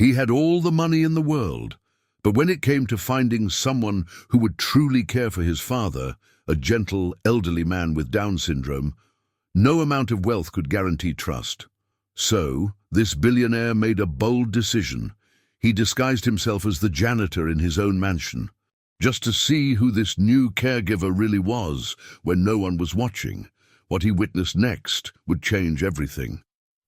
He had all the money in the world, but when it came to finding someone who would truly care for his father, a gentle, elderly man with Down syndrome, no amount of wealth could guarantee trust. So, this billionaire made a bold decision. He disguised himself as the janitor in his own mansion, just to see who this new caregiver really was when no one was watching. What he witnessed next would change everything.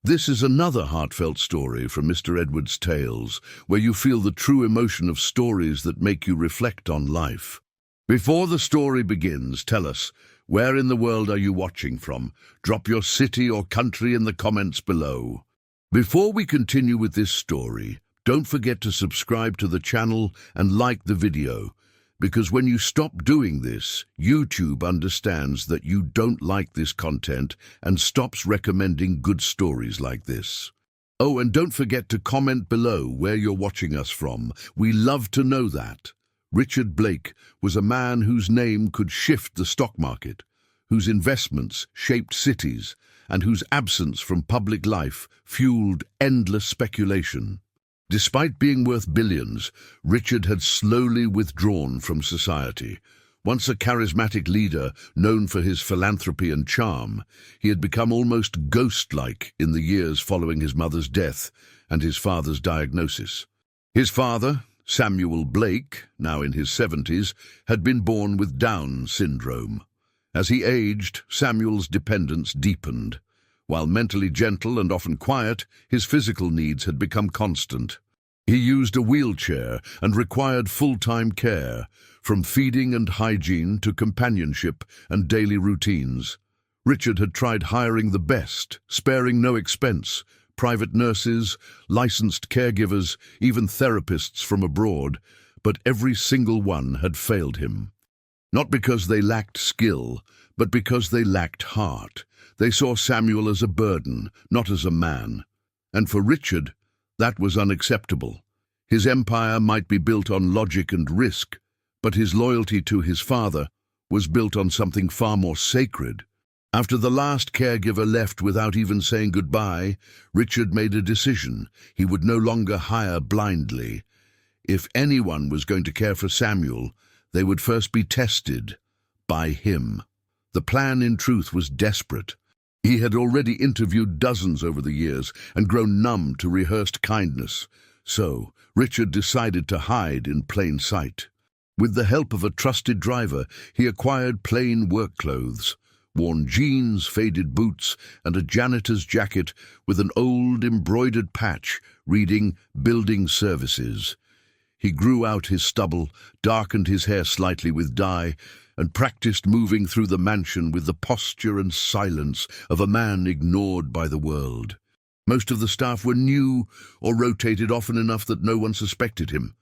This is another heartfelt story from Mr. Edwards' Tales, where you feel the true emotion of stories that make you reflect on life. Before the story begins, tell us, where in the world are you watching from? Drop your city or country in the comments below. Before we continue with this story, don't forget to subscribe to the channel and like the video, because when you stop doing this, YouTube understands that you don't like this content and stops recommending good stories like this. Oh, and don't forget to comment below where you're watching us from. We love to know that. Richard Blake was a man whose name could shift the stock market, whose investments shaped cities, and whose absence from public life fueled endless speculation. Despite being worth billions, Richard had slowly withdrawn from society. Once a charismatic leader known for his philanthropy and charm, he had become almost ghost-like in the years following his mother's death and his father's diagnosis. His father, Samuel Blake, now in his 70s, had been born with Down syndrome. As he aged, Samuel's dependence deepened. While mentally gentle and often quiet, his physical needs had become constant. He used a wheelchair and required full-time care, from feeding and hygiene to companionship and daily routines. Richard had tried hiring the best, sparing no expense, private nurses, licensed caregivers, even therapists from abroad, but every single one had failed him. Not because they lacked skill, but because they lacked heart. They saw Samuel as a burden, not as a man. And for Richard, that was unacceptable. His empire might be built on logic and risk, but his loyalty to his father was built on something far more sacred. After the last caregiver left without even saying goodbye, Richard made a decision. He would no longer hire blindly. If anyone was going to care for Samuel, they would first be tested by him. The plan, in truth, was desperate. He had already interviewed dozens over the years and grown numb to rehearsed kindness. So, Richard decided to hide in plain sight. With the help of a trusted driver, he acquired plain work clothes, worn jeans, faded boots, and a janitor's jacket with an old embroidered patch reading "Building Services." He grew out his stubble, darkened his hair slightly with dye, and practiced moving through the mansion with the posture and silence of a man ignored by the world. Most of the staff were new or rotated often enough that no one suspected him.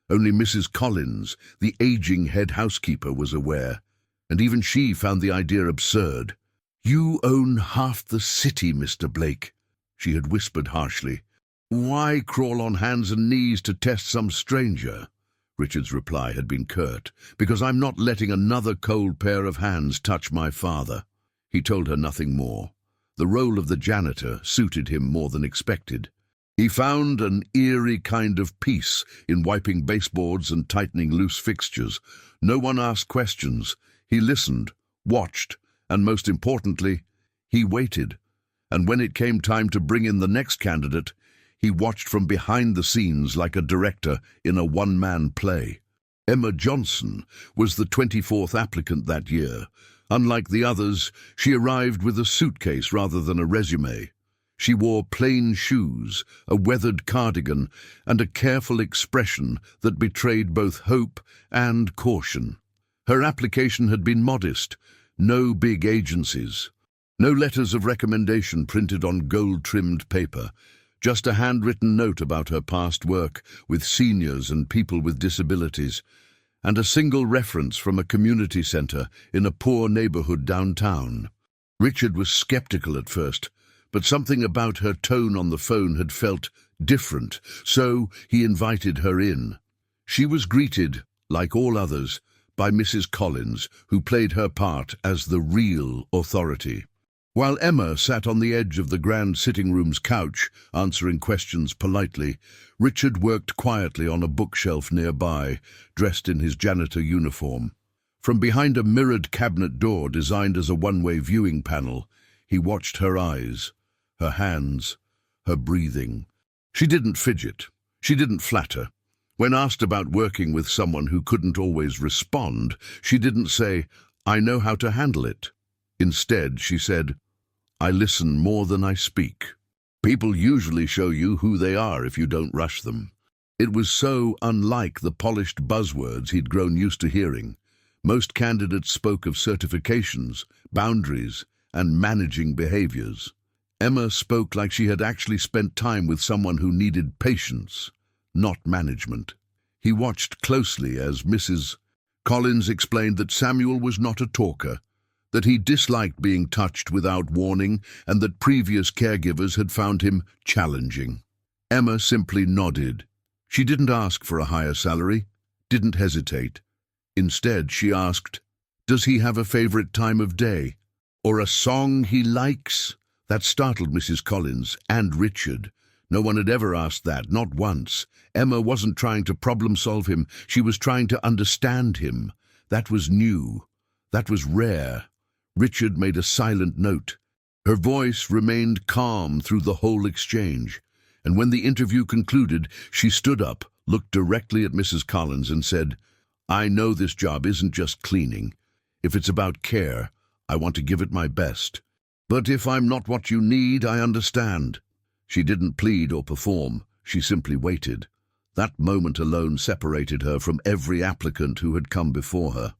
Only Mrs. Collins, the aging head housekeeper, was aware, and even she found the idea absurd. "You own half the city, Mr. Blake," she had whispered harshly. "Why crawl on hands and knees to test some stranger?" Richard's reply had been curt. "Because I'm not letting another cold pair of hands touch my father." He told her nothing more. The role of the janitor suited him more than expected. He found an eerie kind of peace in wiping baseboards and tightening loose fixtures. No one asked questions. He listened, watched, and most importantly, he waited. And when it came time to bring in the next candidate, he watched from behind the scenes like a director in a one-man play. Emma Johnson was the 24th applicant that year. Unlike the others, she arrived with a suitcase rather than a resume. She wore plain shoes, a weathered cardigan, and a careful expression that betrayed both hope and caution. Her application had been modest, no big agencies, no letters of recommendation printed on gold-trimmed paper, just a handwritten note about her past work with seniors and people with disabilities, and a single reference from a community center in a poor neighborhood downtown. Richard was skeptical at first, but something about her tone on the phone had felt different, so he invited her in. She was greeted, like all others, by Mrs. Collins, who played her part as the real authority. While Emma sat on the edge of the grand sitting room's couch, answering questions politely, Richard worked quietly on a bookshelf nearby, dressed in his janitor uniform. From behind a mirrored cabinet door designed as a one-way viewing panel, he watched her eyes, her hands, her breathing. She didn't fidget. She didn't flatter. When asked about working with someone who couldn't always respond, she didn't say, "I know how to handle it." Instead, she said, "I listen more than I speak." People usually show you who they are if you don't rush them. It was so unlike the polished buzzwords he'd grown used to hearing. Most candidates spoke of certifications, boundaries, and managing behaviors. Emma spoke like she had actually spent time with someone who needed patience, not management. He watched closely as Mrs. Collins explained that Samuel was not a talker, that he disliked being touched without warning, and that previous caregivers had found him challenging. Emma simply nodded. She didn't ask for a higher salary, didn't hesitate. Instead, she asked, "Does he have a favorite time of day? Or a song he likes?" That startled Mrs. Collins and Richard. No one had ever asked that, not once. Emma wasn't trying to problem-solve him, she was trying to understand him. That was new. That was rare. Richard made a silent note. Her voice remained calm through the whole exchange, and when the interview concluded, she stood up, looked directly at Mrs. Collins and said, "I know this job isn't just cleaning. If it's about care, I want to give it my best. But if I'm not what you need, I understand." She didn't plead or perform, she simply waited. That moment alone separated her from every applicant who had come before her.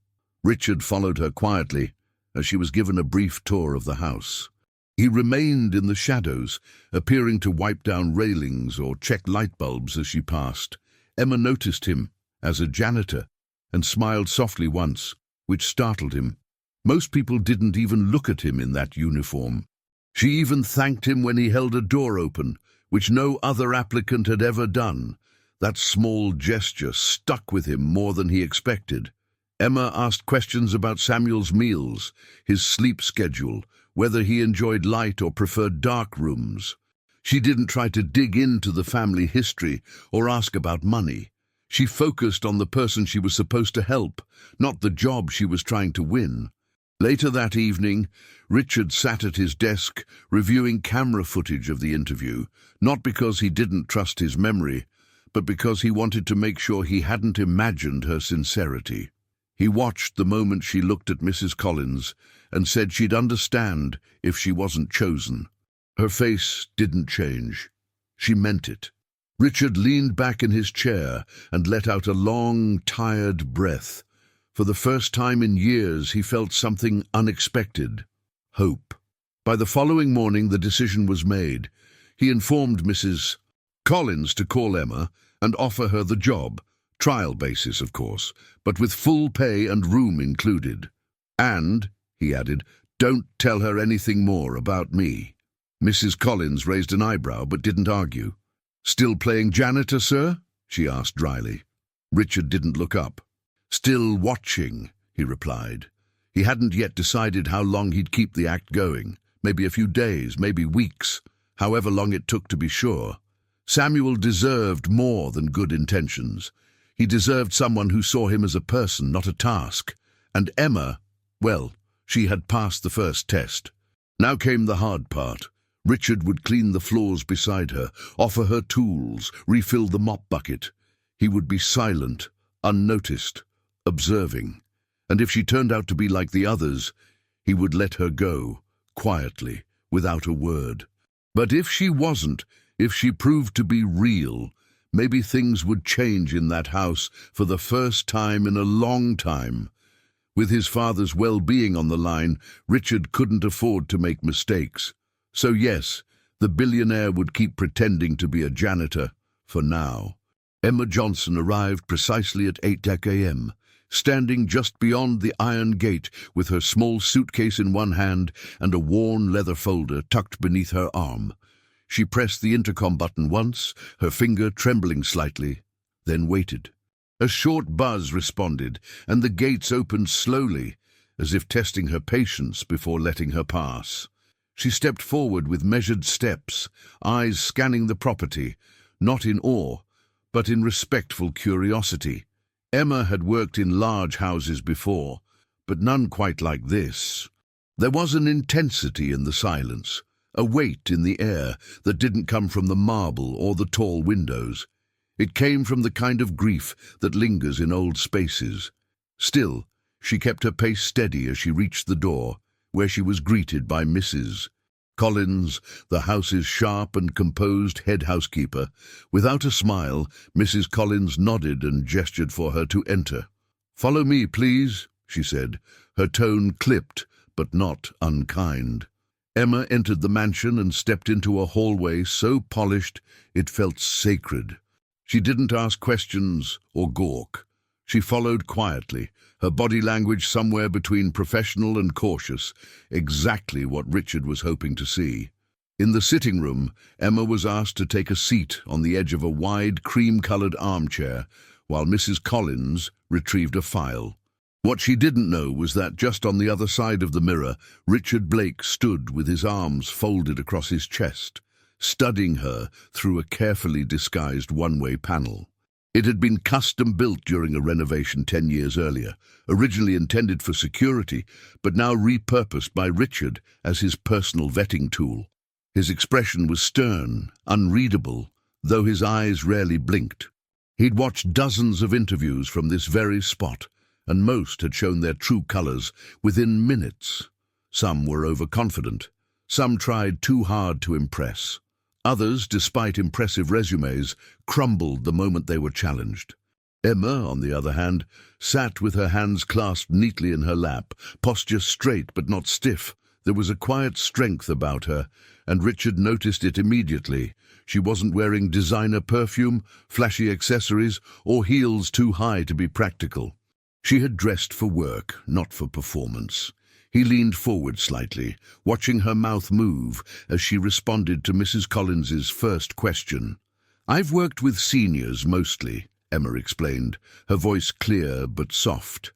Richard followed her quietly as she was given a brief tour of the house. He remained in the shadows, appearing to wipe down railings or check light bulbs as she passed. Emma noticed him as a janitor and smiled softly once, which startled him. Most people didn't even look at him in that uniform. She even thanked him when he held a door open, which no other applicant had ever done. That small gesture stuck with him more than he expected. Emma asked questions about Samuel's meals, his sleep schedule, whether he enjoyed light or preferred dark rooms. She didn't try to dig into the family history or ask about money. She focused on the person she was supposed to help, not the job she was trying to win. Later that evening, Richard sat at his desk reviewing camera footage of the interview, not because he didn't trust his memory, but because he wanted to make sure he hadn't imagined her sincerity. He watched the moment she looked at Mrs. Collins and said she'd understand if she wasn't chosen. Her face didn't change. She meant it. Richard leaned back in his chair and let out a long, tired breath. For the first time in years, he felt something unexpected. Hope. By the following morning, the decision was made. He informed Mrs. Collins to call Emma and offer her the job. Trial basis, of course, but with full pay and room included. "And," he added, "don't tell her anything more about me." Mrs. Collins raised an eyebrow but didn't argue. "Still playing janitor, sir?" she asked dryly. Richard didn't look up. "Still watching," he replied. He hadn't yet decided how long he'd keep the act going. Maybe a few days, maybe weeks, however long it took to be sure. Samuel deserved more than good intentions. He deserved someone who saw him as a person, not a task. And Emma, well, she had passed the first test. Now came the hard part. Richard would clean the floors beside her, offer her tools, refill the mop bucket. He would be silent, unnoticed, observing. And if she turned out to be like the others, he would let her go, quietly, without a word. But if she wasn't, if she proved to be real, maybe things would change in that house for the first time in a long time. With his father's well-being on the line, Richard couldn't afford to make mistakes. So yes, the billionaire would keep pretending to be a janitor, for now. Emma Johnson arrived precisely at 8 a.m., standing just beyond the iron gate with her small suitcase in one hand and a worn leather folder tucked beneath her arm. She pressed the intercom button once, her finger trembling slightly, then waited. A short buzz responded, and the gates opened slowly, as if testing her patience before letting her pass. She stepped forward with measured steps, eyes scanning the property, not in awe, but in respectful curiosity. Emma had worked in large houses before, but none quite like this. There was an intensity in the silence, a weight in the air that didn't come from the marble or the tall windows. It came from the kind of grief that lingers in old spaces. Still, she kept her pace steady as she reached the door, where she was greeted by Mrs. Collins, the house's sharp and composed head housekeeper. Without a smile, Mrs. Collins nodded and gestured for her to enter. "Follow me, please," she said, her tone clipped but not unkind. Emma entered the mansion and stepped into a hallway so polished it felt sacred. She didn't ask questions or gawk. She followed quietly, her body language somewhere between professional and cautious, exactly what Richard was hoping to see. In the sitting room, Emma was asked to take a seat on the edge of a wide, cream-colored armchair, while Mrs. Collins retrieved a file. What she didn't know was that just on the other side of the mirror, Richard Blake stood with his arms folded across his chest, studying her through a carefully disguised one-way panel. It had been custom-built during a renovation 10 years earlier, originally intended for security, but now repurposed by Richard as his personal vetting tool. His expression was stern, unreadable, though his eyes rarely blinked. He'd watched dozens of interviews from this very spot, and most had shown their true colors within minutes. Some were overconfident. Some tried too hard to impress. Others, despite impressive resumes, crumbled the moment they were challenged. Emma, on the other hand, sat with her hands clasped neatly in her lap, posture straight but not stiff. There was a quiet strength about her, and Richard noticed it immediately. She wasn't wearing designer perfume, flashy accessories, or heels too high to be practical. She had dressed for work, not for performance. He leaned forward slightly, watching her mouth move as she responded to Mrs. Collins's first question. "I've worked with seniors mostly," Emma explained, her voice clear but soft.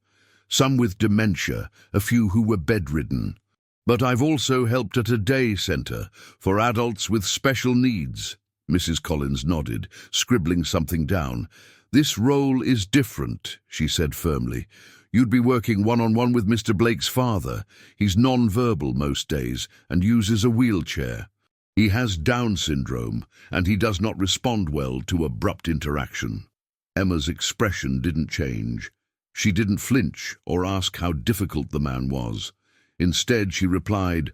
"Some with dementia, a few who were bedridden. But I've also helped at a day centre for adults with special needs." Mrs. Collins nodded, scribbling something down. "This role is different," she said firmly. "You'd be working one-on-one with Mr. Blake's father. He's non-verbal most days and uses a wheelchair. He has Down syndrome, and he does not respond well to abrupt interaction." Emma's expression didn't change. She didn't flinch or ask how difficult the man was. Instead, she replied,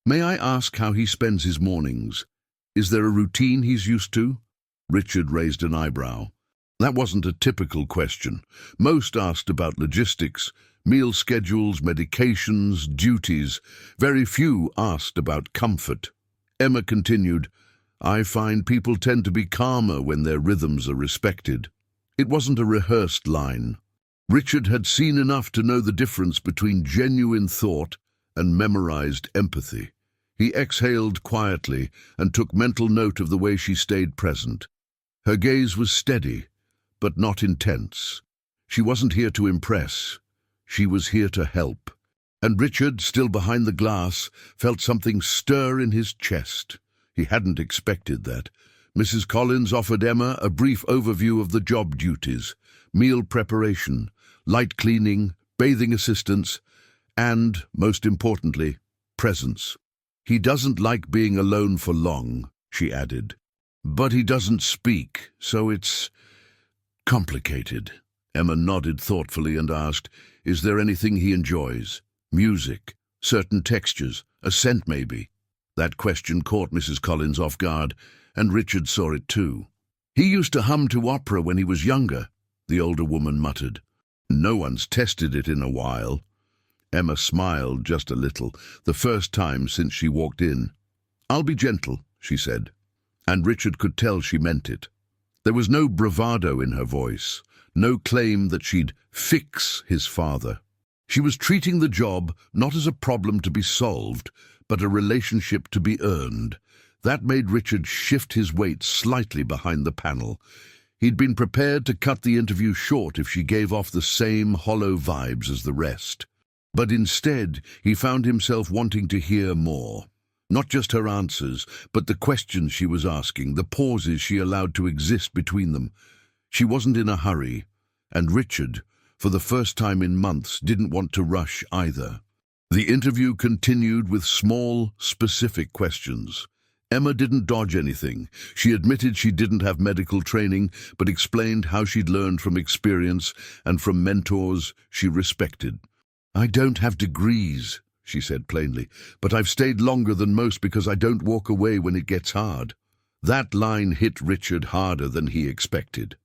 "May I ask how he spends his mornings? Is there a routine he's used to?" Richard raised an eyebrow. That wasn't a typical question. Most asked about logistics, meal schedules, medications, duties. Very few asked about comfort. Emma continued, "I find people tend to be calmer when their rhythms are respected." It wasn't a rehearsed line. Richard had seen enough to know the difference between genuine thought and memorized empathy. He exhaled quietly and took mental note of the way she stayed present. Her gaze was steady, but not intense. She wasn't here to impress. She was here to help. And Richard, still behind the glass, felt something stir in his chest. He hadn't expected that. Mrs. Collins offered Emma a brief overview of the job duties: meal preparation, light cleaning, bathing assistance, and, most importantly, presence. "He doesn't like being alone for long," she added. "But he doesn't speak, so it's complicated." Emma nodded thoughtfully and asked, "Is there anything he enjoys? Music, certain textures, a scent maybe?" That question caught Mrs. Collins off guard, and Richard saw it too. "He used to hum to opera when he was younger," the older woman muttered. "No one's tested it in a while." Emma smiled just a little, the first time since she walked in. "I'll be gentle," she said, and Richard could tell she meant it. There was no bravado in her voice, no claim that she'd fix his father. She was treating the job not as a problem to be solved, but a relationship to be earned. That made Richard shift his weight slightly behind the panel. He'd been prepared to cut the interview short if she gave off the same hollow vibes as the rest. But instead, he found himself wanting to hear more. Not just her answers, but the questions she was asking, the pauses she allowed to exist between them. She wasn't in a hurry, and Richard, for the first time in months, didn't want to rush either. The interview continued with small, specific questions. Emma didn't dodge anything. She admitted she didn't have medical training, but explained how she'd learned from experience and from mentors she respected. "I don't have degrees," she said plainly, "but I've stayed longer than most because I don't walk away when it gets hard." That line hit Richard harder than he expected.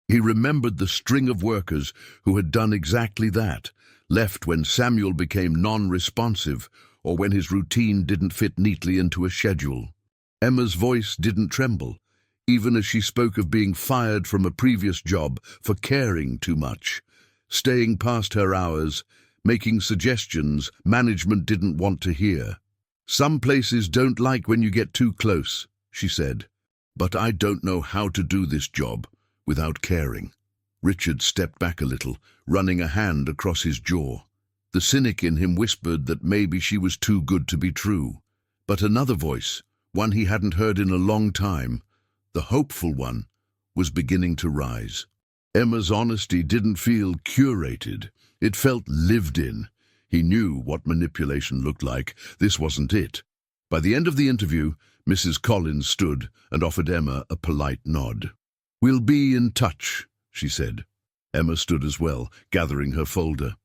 He remembered the string of workers who had done exactly that, left when Samuel became non-responsive or when his routine didn't fit neatly into a schedule. Emma's voice didn't tremble, even as she spoke of being fired from a previous job for caring too much, staying past her hours, making suggestions management didn't want to hear. "Some places don't like when you get too close," she said, "but I don't know how to do this job without caring." Richard stepped back a little, running a hand across his jaw. The cynic in him whispered that maybe she was too good to be true. But another voice, one he hadn't heard in a long time, the hopeful one, was beginning to rise. Emma's honesty didn't feel curated. It felt lived in. He knew what manipulation looked like. This wasn't it. By the end of the interview, Mrs. Collins stood and offered Emma a polite nod. "We'll be in touch," she said. Emma stood as well, gathering her folder.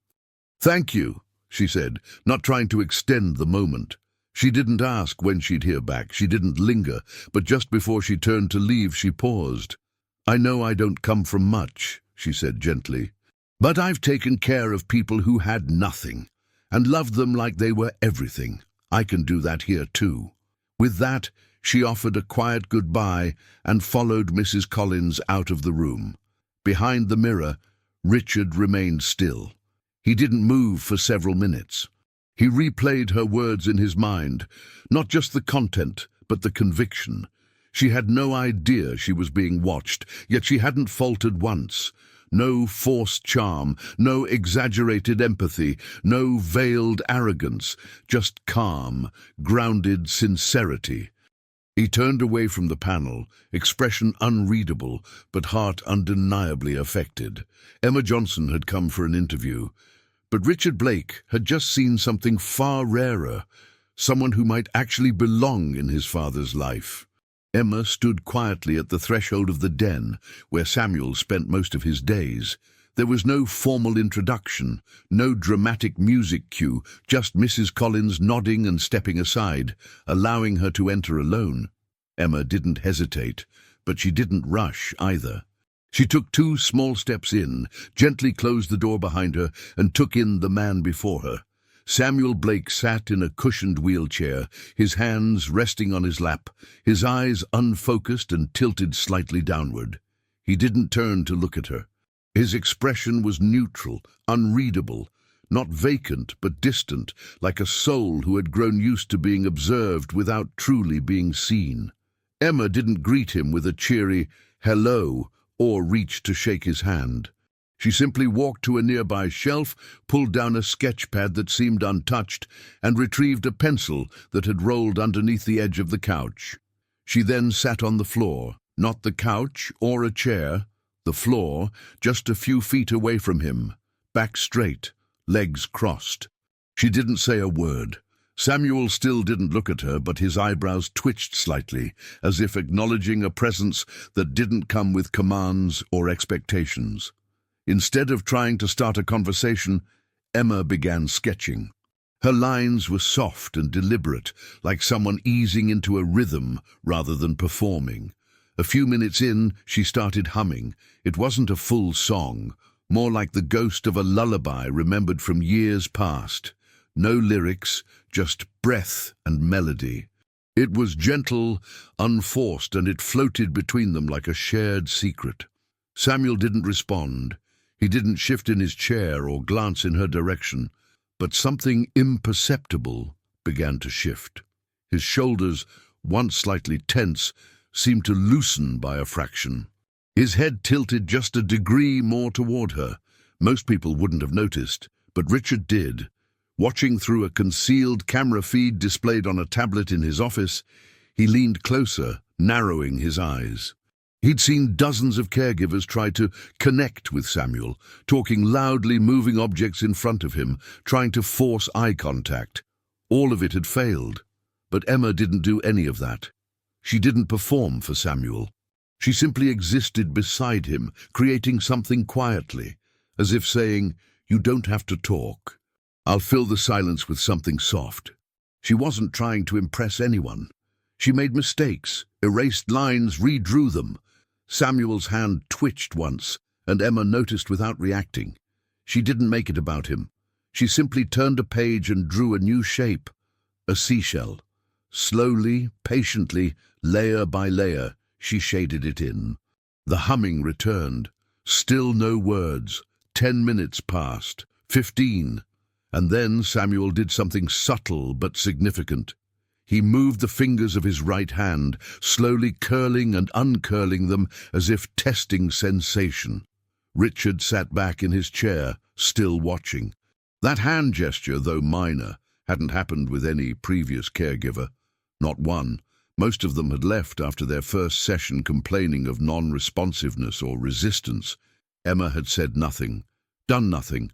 "Thank you," she said, not trying to extend the moment. She didn't ask when she'd hear back. She didn't linger, but just before she turned to leave, she paused. "I know I don't come from much," she said gently, "but I've taken care of people who had nothing and loved them like they were everything. I can do that here too." With that, she offered a quiet goodbye and followed Mrs. Collins out of the room. Behind the mirror, Richard remained still. He didn't move for several minutes. He replayed her words in his mind, not just the content, but the conviction. She had no idea she was being watched, yet she hadn't faltered once. No forced charm, no exaggerated empathy, no veiled arrogance, just calm, grounded sincerity. He turned away from the panel, expression unreadable, but heart undeniably affected. Emma Johnson had come for an interview, but Richard Blake had just seen something far rarer, someone who might actually belong in his father's life. Emma stood quietly at the threshold of the den where Samuel spent most of his days. There was no formal introduction, no dramatic music cue, just Mrs. Collins nodding and stepping aside, allowing her to enter alone. Emma didn't hesitate, but she didn't rush either. She took 2 small steps in, gently closed the door behind her, and took in the man before her. Samuel Blake sat in a cushioned wheelchair, his hands resting on his lap, his eyes unfocused and tilted slightly downward. He didn't turn to look at her. His expression was neutral, unreadable, not vacant but distant, like a soul who had grown used to being observed without truly being seen. Emma didn't greet him with a cheery hello or reach to shake his hand. She simply walked to a nearby shelf, pulled down a sketch pad that seemed untouched, and retrieved a pencil that had rolled underneath the edge of the couch. She then sat on the floor, not the couch or a chair, the floor, just a few feet away from him, back straight, legs crossed. She didn't say a word. Samuel still didn't look at her, but his eyebrows twitched slightly, as if acknowledging a presence that didn't come with commands or expectations. Instead of trying to start a conversation, Emma began sketching. Her lines were soft and deliberate, like someone easing into a rhythm rather than performing. A few minutes in, she started humming. It wasn't a full song, more like the ghost of a lullaby remembered from years past. No lyrics, just breath and melody. It was gentle, unforced, and it floated between them like a shared secret. Samuel didn't respond. He didn't shift in his chair or glance in her direction, but something imperceptible began to shift. His shoulders, once slightly tense, seemed to loosen by a fraction. His head tilted just a degree more toward her. Most people wouldn't have noticed, but Richard did. Watching through a concealed camera feed displayed on a tablet in his office, he leaned closer, narrowing his eyes. He'd seen dozens of caregivers try to connect with Samuel, talking loudly, moving objects in front of him, trying to force eye contact. All of it had failed, but Emma didn't do any of that. She didn't perform for Samuel. She simply existed beside him, creating something quietly, as if saying, "You don't have to talk. I'll fill the silence with something soft." She wasn't trying to impress anyone. She made mistakes, erased lines, redrew them. Samuel's hand twitched once, and Emma noticed without reacting. She didn't make it about him. She simply turned a page and drew a new shape, a seashell. Slowly, patiently, layer by layer, she shaded it in. The humming returned. Still no words. 10 minutes passed. 15. And then Samuel did something subtle but significant. He moved the fingers of his right hand, slowly curling and uncurling them as if testing sensation. Richard sat back in his chair, still watching. That hand gesture, though minor, hadn't happened with any previous caregiver. Not one. Most of them had left after their first session complaining of non-responsiveness or resistance. Emma had said nothing, done nothing,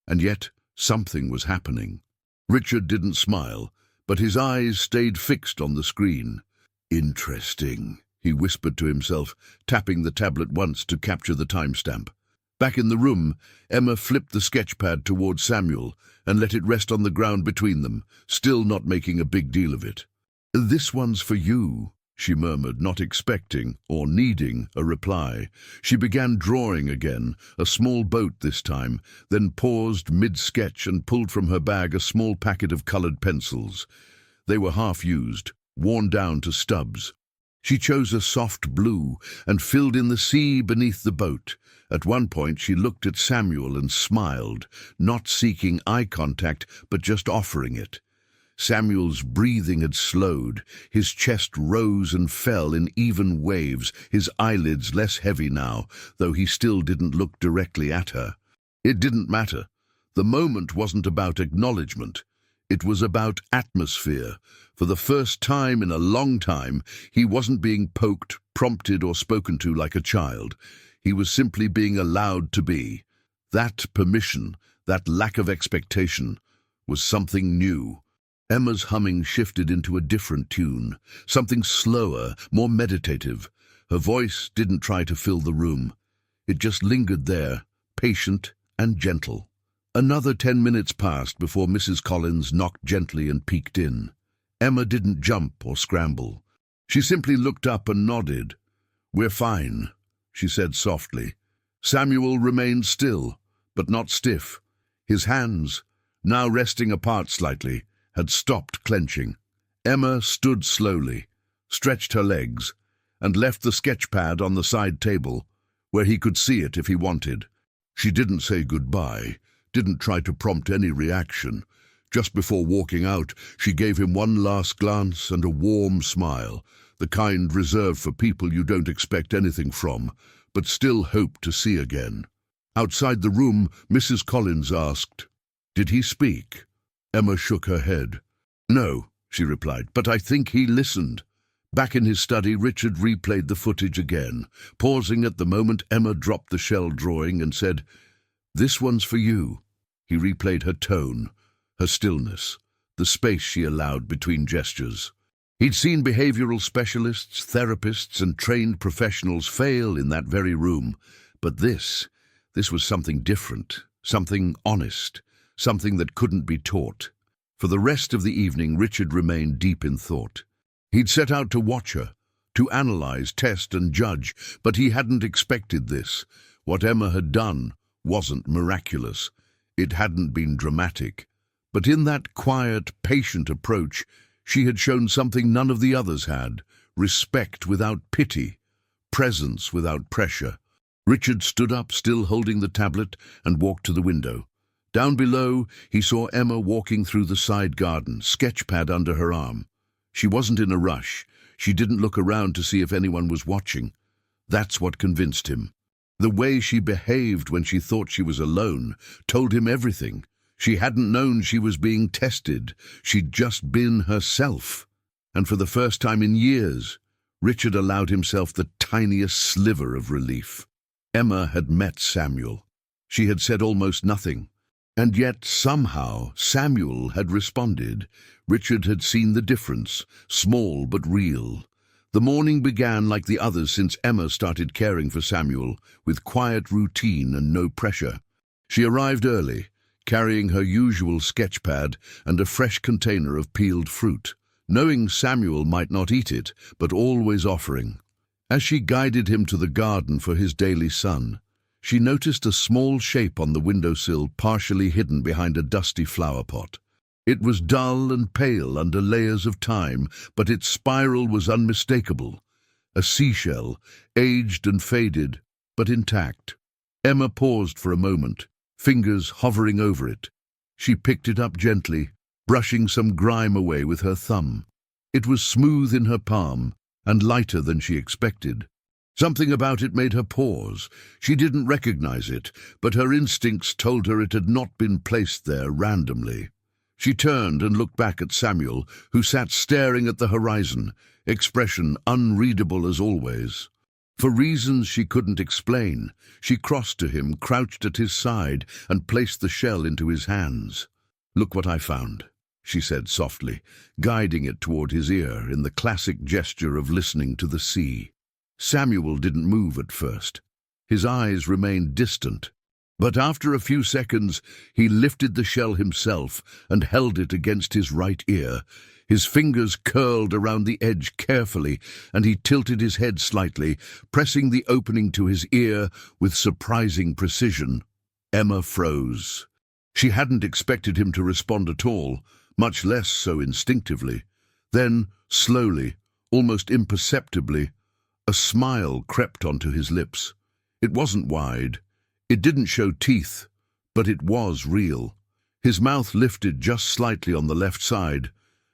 and yet something was happening. Richard didn't smile, but his eyes stayed fixed on the screen. "Interesting," he whispered to himself, tapping the tablet once to capture the timestamp. Back in the room, Emma flipped the sketchpad toward Samuel and let it rest on the ground between them, still not making a big deal of it. "This one's for you," she murmured, not expecting or needing a reply. She began drawing again, a small boat this time, then paused mid-sketch and pulled from her bag a small packet of colored pencils. They were half-used, worn down to stubs. She chose a soft blue and filled in the sea beneath the boat. At one point she looked at Samuel and smiled, not seeking eye contact, but just offering it. Samuel's breathing had slowed. His chest rose and fell in even waves, his eyelids less heavy now, though he still didn't look directly at her. It didn't matter. The moment wasn't about acknowledgement. It was about atmosphere. For the first time in a long time, he wasn't being poked, prompted, or spoken to like a child. He was simply being allowed to be. That permission, that lack of expectation, was something new. Emma's humming shifted into a different tune, something slower, more meditative. Her voice didn't try to fill the room. It just lingered there, patient and gentle. Another 10 minutes passed before Mrs. Collins knocked gently and peeked in. Emma didn't jump or scramble. She simply looked up and nodded. "We're fine," she said softly. Samuel remained still, but not stiff. His hands, now resting apart slightly, had stopped clenching. Emma stood slowly, stretched her legs, and left the sketchpad on the side table, where he could see it if he wanted. She didn't say goodbye, didn't try to prompt any reaction. Just before walking out, she gave him one last glance and a warm smile, the kind reserved for people you don't expect anything from, but still hope to see again. Outside the room, Mrs. Collins asked, "Did he speak?" Emma shook her head. "No," she replied, "but I think he listened." Back in his study, Richard replayed the footage again, pausing at the moment Emma dropped the shell drawing and said, "This one's for you." He replayed her tone, her stillness, the space she allowed between gestures. He'd seen behavioral specialists, therapists, and trained professionals fail in that very room, but this was something different, something honest, something that couldn't be taught. For the rest of the evening, Richard remained deep in thought. He'd set out to watch her, to analyze, test, and judge, but he hadn't expected this. What Emma had done wasn't miraculous. It hadn't been dramatic. But in that quiet, patient approach, she had shown something none of the others had: respect without pity, presence without pressure. Richard stood up, still holding the tablet, and walked to the window. Down below, he saw Emma walking through the side garden, sketchpad under her arm. She wasn't in a rush. She didn't look around to see if anyone was watching. That's what convinced him. The way she behaved when she thought she was alone told him everything. She hadn't known she was being tested. She'd just been herself. And for the first time in years, Richard allowed himself the tiniest sliver of relief. Emma had met Samuel. She had said almost nothing. And yet, somehow, Samuel had responded. Richard had seen the difference, small but real. The morning began like the others since Emma started caring for Samuel, with quiet routine and no pressure. She arrived early, carrying her usual sketch pad and a fresh container of peeled fruit, knowing Samuel might not eat it, but always offering. As she guided him to the garden for his daily sun, she noticed a small shape on the windowsill partially hidden behind a dusty flower pot. It was dull and pale under layers of time, but its spiral was unmistakable. A seashell, aged and faded, but intact. Emma paused for a moment, fingers hovering over it. She picked it up gently, brushing some grime away with her thumb. It was smooth in her palm, and lighter than she expected. Something about it made her pause. She didn't recognize it, but her instincts told her it had not been placed there randomly. She turned and looked back at Samuel, who sat staring at the horizon, expression unreadable as always. For reasons she couldn't explain, she crossed to him, crouched at his side, and placed the shell into his hands. "Look what I found," she said softly, guiding it toward his ear in the classic gesture of listening to the sea. Samuel didn't move at first. His eyes remained distant. But after a few seconds, he lifted the shell himself and held it against his right ear. His fingers curled around the edge carefully, and he tilted his head slightly, pressing the opening to his ear with surprising precision. Emma froze. She hadn't expected him to respond at all, much less so instinctively. Then, slowly, almost imperceptibly, a smile crept onto his lips. It wasn't wide. It didn't show teeth, but it was real. His mouth lifted just slightly on the left side,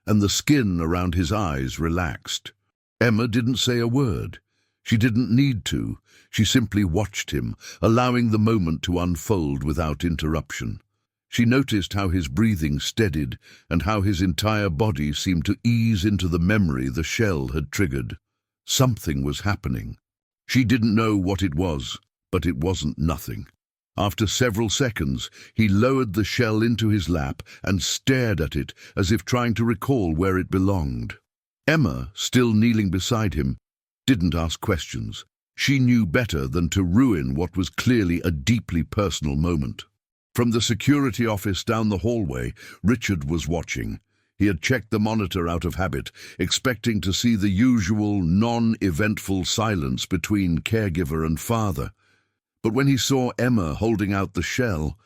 and the skin around his eyes relaxed. Emma didn't say a word. She didn't need to. She simply watched him, allowing the moment to unfold without interruption. She noticed how his breathing steadied and how his entire body seemed to ease into the memory the shell had triggered. Something was happening. She didn't know what it was, but it wasn't nothing. After several seconds, he lowered the shell into his lap and stared at it as if trying to recall where it belonged. Emma, still kneeling beside him, didn't ask questions. She knew better than to ruin what was clearly a deeply personal moment. From the security office down the hallway, Richard was watching. He had checked the monitor out of habit, expecting to see the usual non-eventful silence between caregiver and father. But when he saw Emma holding out the shell,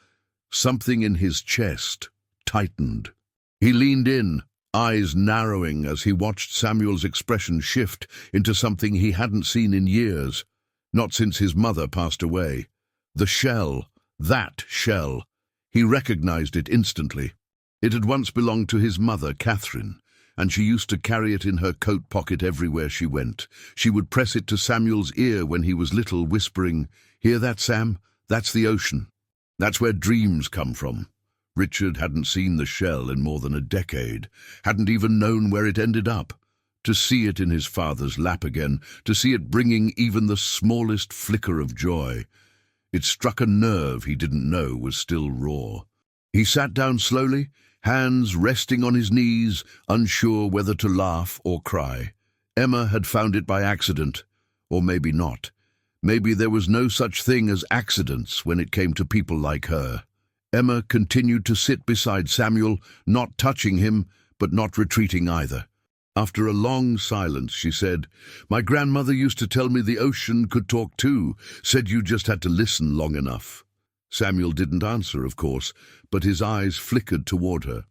something in his chest tightened. He leaned in, eyes narrowing as he watched Samuel's expression shift into something he hadn't seen in years, not since his mother passed away. The shell, that shell. He recognized it instantly. It had once belonged to his mother, Catherine, and she used to carry it in her coat pocket everywhere she went. She would press it to Samuel's ear when he was little, whispering, "Hear that, Sam? That's the ocean. That's where dreams come from." Richard hadn't seen the shell in more than a decade, hadn't even known where it ended up. To see it in his father's lap again, to see it bringing even the smallest flicker of joy, it struck a nerve he didn't know was still raw. He sat down slowly, hands resting on his knees, unsure whether to laugh or cry. Emma had found it by accident, or maybe not. Maybe there was no such thing as accidents when it came to people like her. Emma continued to sit beside Samuel, not touching him, but not retreating either. After a long silence, she said, "My grandmother used to tell me the ocean could talk too, said you just had to listen long enough." Samuel didn't answer, of course, but his eyes flickered toward her.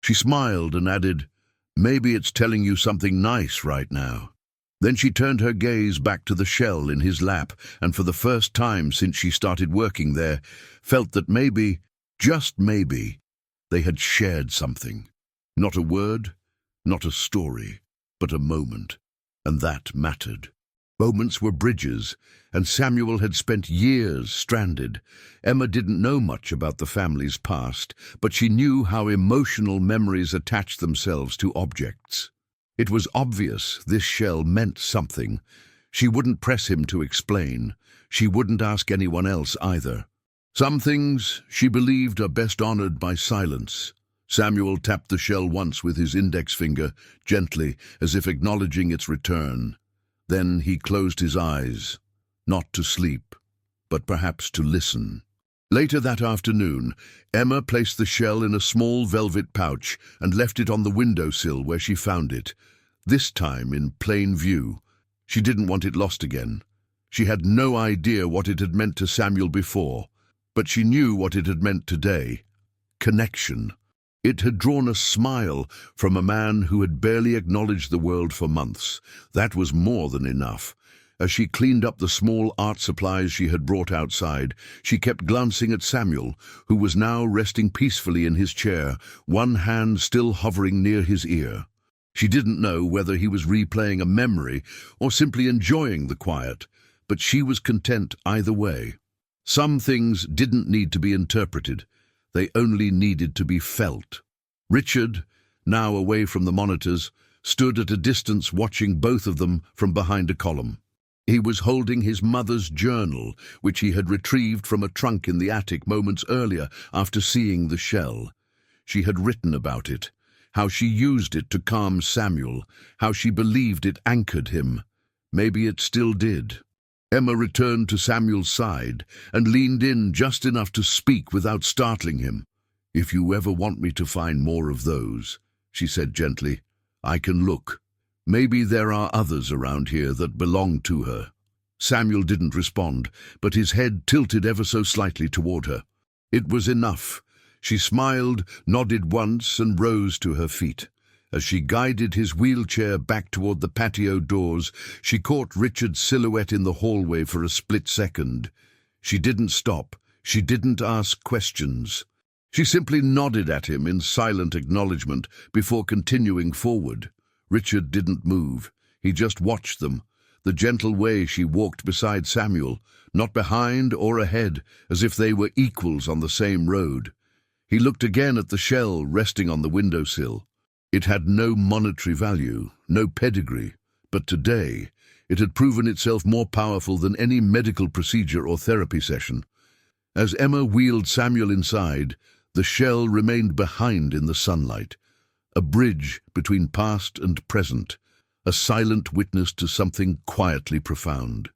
She smiled and added, "Maybe it's telling you something nice right now." Then she turned her gaze back to the shell in his lap, and for the first time since she started working there, felt that maybe, just maybe, they had shared something. Not a word, not a story, but a moment, and that mattered. Moments were bridges, and Samuel had spent years stranded. Emma didn't know much about the family's past, but she knew how emotional memories attach themselves to objects. It was obvious this shell meant something. She wouldn't press him to explain. She wouldn't ask anyone else either. Some things, she believed, are best honored by silence. Samuel tapped the shell once with his index finger, gently, as if acknowledging its return. Then he closed his eyes, not to sleep, but perhaps to listen. Later that afternoon, Emma placed the shell in a small velvet pouch and left it on the windowsill where she found it, this time in plain view. She didn't want it lost again. She had no idea what it had meant to Samuel before, but she knew what it had meant today. Connection. It had drawn a smile from a man who had barely acknowledged the world for months. That was more than enough. As she cleaned up the small art supplies she had brought outside, she kept glancing at Samuel, who was now resting peacefully in his chair, one hand still hovering near his ear. She didn't know whether he was replaying a memory or simply enjoying the quiet, but she was content either way. Some things didn't need to be interpreted. They only needed to be felt. Richard, now away from the monitors, stood at a distance watching both of them from behind a column. He was holding his mother's journal, which he had retrieved from a trunk in the attic moments earlier after seeing the shell. She had written about it, how she used it to calm Samuel, how she believed it anchored him. Maybe it still did. Emma returned to Samuel's side and leaned in just enough to speak without startling him. "If you ever want me to find more of those," she said gently, "I can look. Maybe there are others around here that belong to her." Samuel didn't respond, but his head tilted ever so slightly toward her. It was enough. She smiled, nodded once, and rose to her feet. As she guided his wheelchair back toward the patio doors, she caught Richard's silhouette in the hallway for a split second. She didn't stop. She didn't ask questions. She simply nodded at him in silent acknowledgement before continuing forward. Richard didn't move. He just watched them, the gentle way she walked beside Samuel, not behind or ahead, as if they were equals on the same road. He looked again at the shell resting on the windowsill. It had no monetary value, no pedigree, but today it had proven itself more powerful than any medical procedure or therapy session. As Emma wheeled Samuel inside, the shell remained behind in the sunlight, a bridge between past and present, a silent witness to something quietly profound.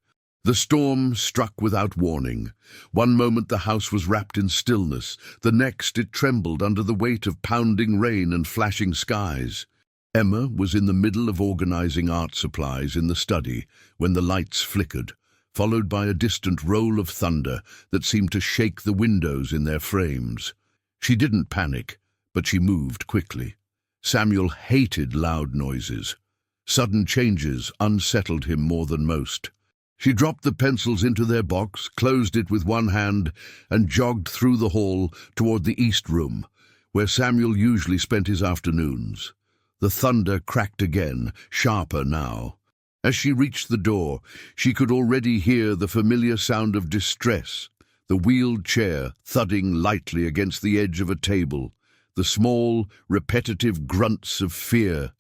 The storm struck without warning. One moment the house was wrapped in stillness, the next it trembled under the weight of pounding rain and flashing skies. Emma was in the middle of organizing art supplies in the study when the lights flickered, followed by a distant roll of thunder that seemed to shake the windows in their frames. She didn't panic, but she moved quickly. Samuel hated loud noises. Sudden changes unsettled him more than most. She dropped the pencils into their box, closed it with one hand, and jogged through the hall toward the east room, where Samuel usually spent his afternoons. The thunder cracked again, sharper now. As she reached the door, she could already hear the familiar sound of distress, the wheeled chair thudding lightly against the edge of a table, the small, repetitive grunts of fear,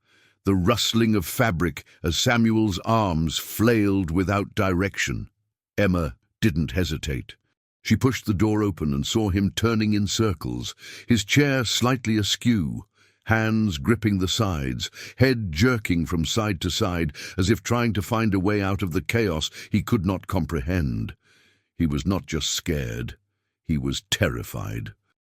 the rustling of fabric as Samuel's arms flailed without direction. Emma didn't hesitate. She pushed the door open and saw him turning in circles, his chair slightly askew, hands gripping the sides, head jerking from side to side as if trying to find a way out of the chaos he could not comprehend. He was not just scared, he was terrified.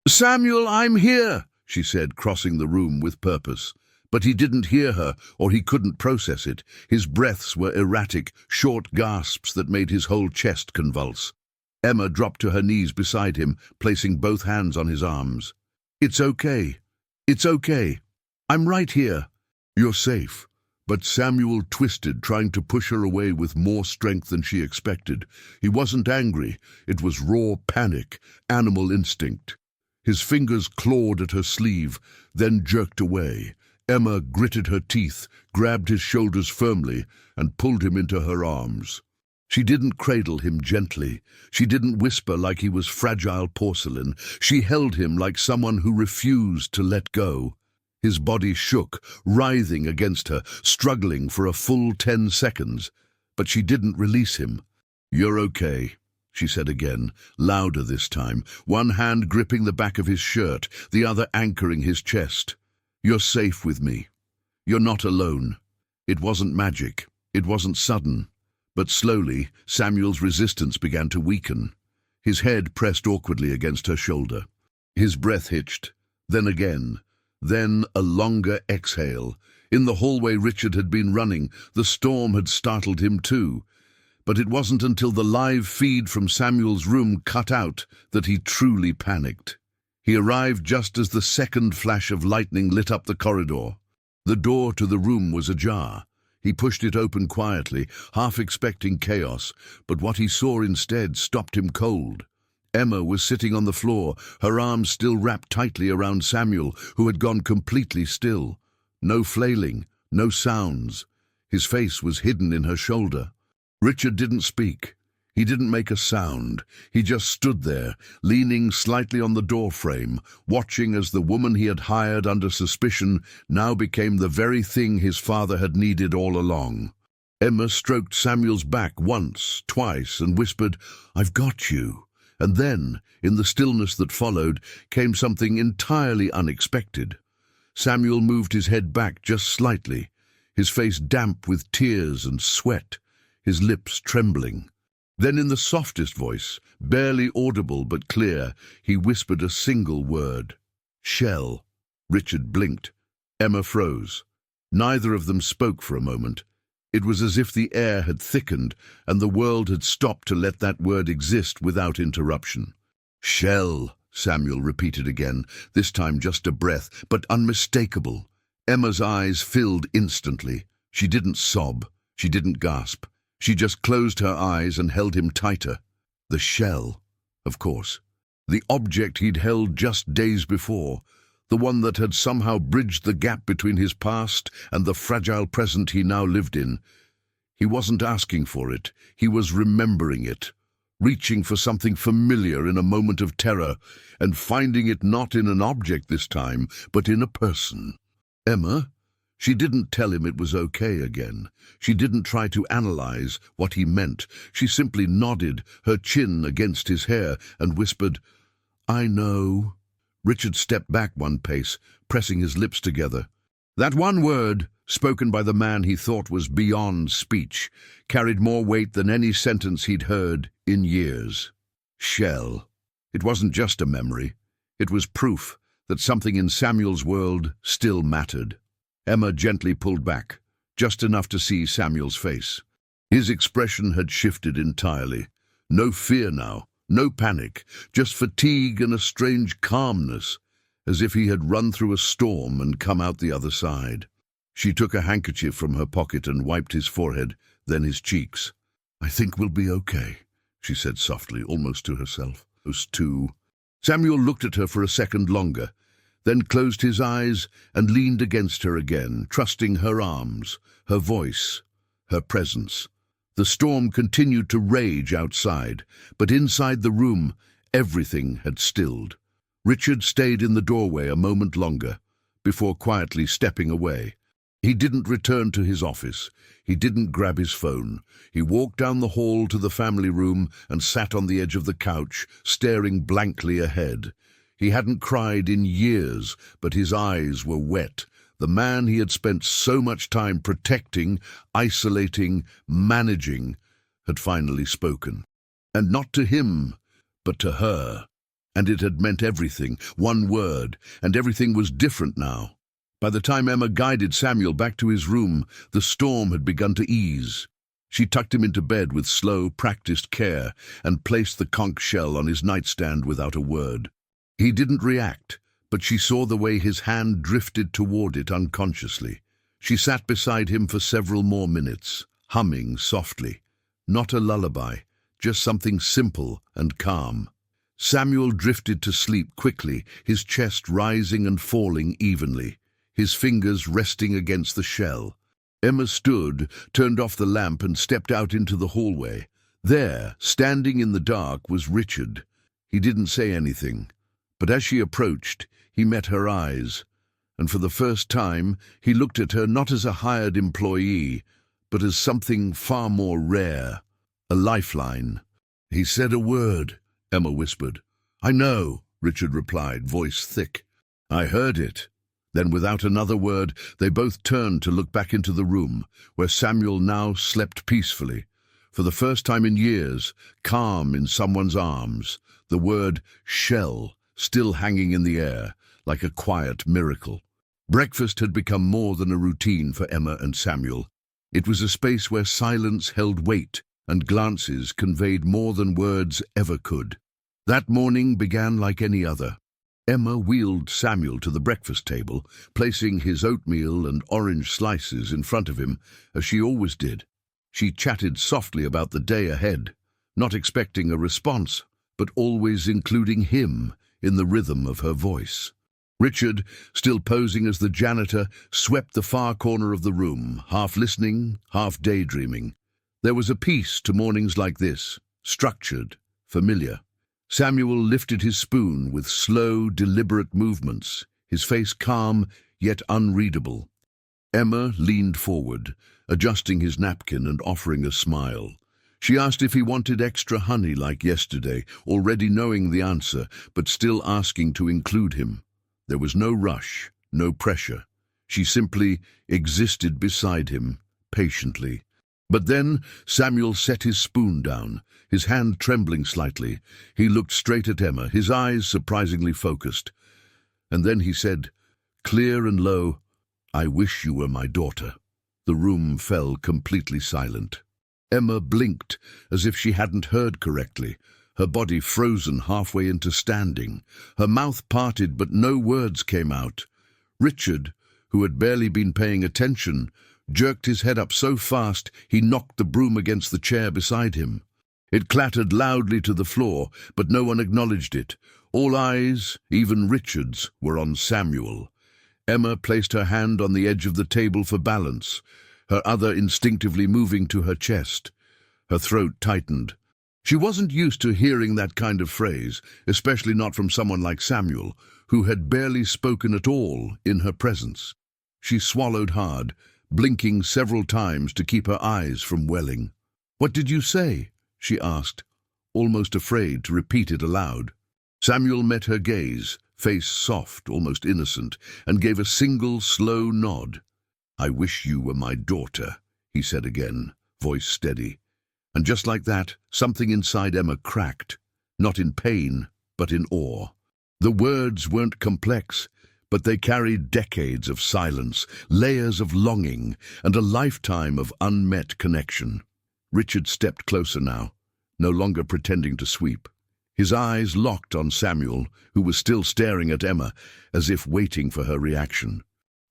"Samuel, I'm here," she said, crossing the room with purpose. But he didn't hear her, or he couldn't process it. His breaths were erratic, short gasps that made his whole chest convulse. Emma dropped to her knees beside him, placing both hands on his arms. "It's okay. It's okay. I'm right here. You're safe." But Samuel twisted, trying to push her away with more strength than she expected. He wasn't angry. It was raw panic, animal instinct. His fingers clawed at her sleeve, then jerked away. Emma gritted her teeth, grabbed his shoulders firmly, and pulled him into her arms. She didn't cradle him gently. She didn't whisper like he was fragile porcelain. She held him like someone who refused to let go. His body shook, writhing against her, struggling for a full 10 seconds. But she didn't release him. "You're okay," she said again, louder this time, one hand gripping the back of his shirt, the other anchoring his chest. "You're safe with me. You're not alone." It wasn't magic. It wasn't sudden. But slowly, Samuel's resistance began to weaken. His head pressed awkwardly against her shoulder. His breath hitched. Then again. Then a longer exhale. In the hallway Richard had been running, the storm had startled him too. But it wasn't until the live feed from Samuel's room cut out that he truly panicked. He arrived just as the second flash of lightning lit up the corridor. The door to the room was ajar. He pushed it open quietly, half expecting chaos, but what he saw instead stopped him cold. Emma was sitting on the floor, her arms still wrapped tightly around Samuel, who had gone completely still. No flailing, no sounds. His face was hidden in her shoulder. Richard didn't speak. He didn't make a sound. He just stood there, leaning slightly on the doorframe, watching as the woman he had hired under suspicion now became the very thing his father had needed all along. Emma stroked Samuel's back once, twice, and whispered, "I've got you." And then, in the stillness that followed, came something entirely unexpected. Samuel moved his head back just slightly, his face damp with tears and sweat, his lips trembling. Then in the softest voice, barely audible but clear, he whispered a single word. "Shell." Richard blinked. Emma froze. Neither of them spoke for a moment. It was as if the air had thickened and the world had stopped to let that word exist without interruption. "Shell," Samuel repeated again, this time just a breath, but unmistakable. Emma's eyes filled instantly. She didn't sob. She didn't gasp. She just closed her eyes and held him tighter. The shell, of course. The object he'd held just days before. The one that had somehow bridged the gap between his past and the fragile present he now lived in. He wasn't asking for it. He was remembering it. Reaching for something familiar in a moment of terror, and finding it not in an object this time, but in a person. Emma? She didn't tell him it was okay again. She didn't try to analyze what he meant. She simply nodded, her chin against his hair, and whispered, "I know." Richard stepped back one pace, pressing his lips together. That one word, spoken by the man he thought was beyond speech, carried more weight than any sentence he'd heard in years. Shell. It wasn't just a memory. It was proof that something in Samuel's world still mattered. Emma gently pulled back, just enough to see Samuel's face. His expression had shifted entirely. No fear now, no panic, just fatigue and a strange calmness, as if he had run through a storm and come out the other side. She took a handkerchief from her pocket and wiped his forehead, then his cheeks. "I think we'll be okay," she said softly, almost to herself. "Those two." Samuel looked at her for a second longer, then closed his eyes and leaned against her again, trusting her arms, her voice, her presence. The storm continued to rage outside, but inside the room, everything had stilled. Richard stayed in the doorway a moment longer, before quietly stepping away. He didn't return to his office. He didn't grab his phone. He walked down the hall to the family room and sat on the edge of the couch, staring blankly ahead. He hadn't cried in years, but his eyes were wet. The man he had spent so much time protecting, isolating, managing, had finally spoken. And not to him, but to her. And it had meant everything, one word, and everything was different now. By the time Emma guided Samuel back to his room, the storm had begun to ease. She tucked him into bed with slow, practiced care and placed the conch shell on his nightstand without a word. He didn't react, but she saw the way his hand drifted toward it unconsciously. She sat beside him for several more minutes, humming softly. Not a lullaby, just something simple and calm. Samuel drifted to sleep quickly, his chest rising and falling evenly. his fingers resting against the shell. Emma stood, turned off the lamp and stepped out into the hallway. There, standing in the dark, was Richard. He didn't say anything, but as she approached, he met her eyes, and for the first time he looked at her not as a hired employee, but as something far more rare, a lifeline. "He said a word," Emma whispered. "I know," Richard replied, voice thick. "I heard it." Then, without another word, they both turned to look back into the room, where Samuel now slept peacefully. For the first time in years, calm in someone's arms, the word shell still hanging in the air, like a quiet miracle. Breakfast had become more than a routine for Emma and Samuel. It was a space where silence held weight and glances conveyed more than words ever could. That morning began like any other. Emma wheeled Samuel to the breakfast table, placing his oatmeal and orange slices in front of him, as she always did. She chatted softly about the day ahead, not expecting a response, but always including him in the rhythm of her voice. Richard, still posing as the janitor, swept the far corner of the room, half listening, half daydreaming. There was a peace to mornings like this, structured, familiar. Samuel lifted his spoon with slow, deliberate movements, his face calm yet unreadable. Emma leaned forward, adjusting his napkin and offering a smile. She asked if he wanted extra honey like yesterday, already knowing the answer, but still asking to include him. There was no rush, no pressure. She simply existed beside him, patiently. But then Samuel set his spoon down, his hand trembling slightly. He looked straight at Emma, his eyes surprisingly focused. And then he said, clear and low, "I wish you were my daughter." The room fell completely silent. Emma blinked as if she hadn't heard correctly, her body frozen halfway into standing. Her mouth parted, but no words came out. Richard, who had barely been paying attention, jerked his head up so fast he knocked the broom against the chair beside him. It clattered loudly to the floor, but no one acknowledged it. All eyes, even Richard's, were on Samuel. Emma placed her hand on the edge of the table for balance, her other instinctively moving to her chest. Her throat tightened. She wasn't used to hearing that kind of phrase, especially not from someone like Samuel, who had barely spoken at all in her presence. She swallowed hard, blinking several times to keep her eyes from welling. "What did you say?" she asked, almost afraid to repeat it aloud. Samuel met her gaze, face soft, almost innocent, and gave a single slow nod. "I wish you were my daughter," he said again, voice steady. And just like that, something inside Emma cracked, not in pain, but in awe. The words weren't complex, but they carried decades of silence, layers of longing, and a lifetime of unmet connection. Richard stepped closer now, no longer pretending to sweep. His eyes locked on Samuel, who was still staring at Emma, as if waiting for her reaction.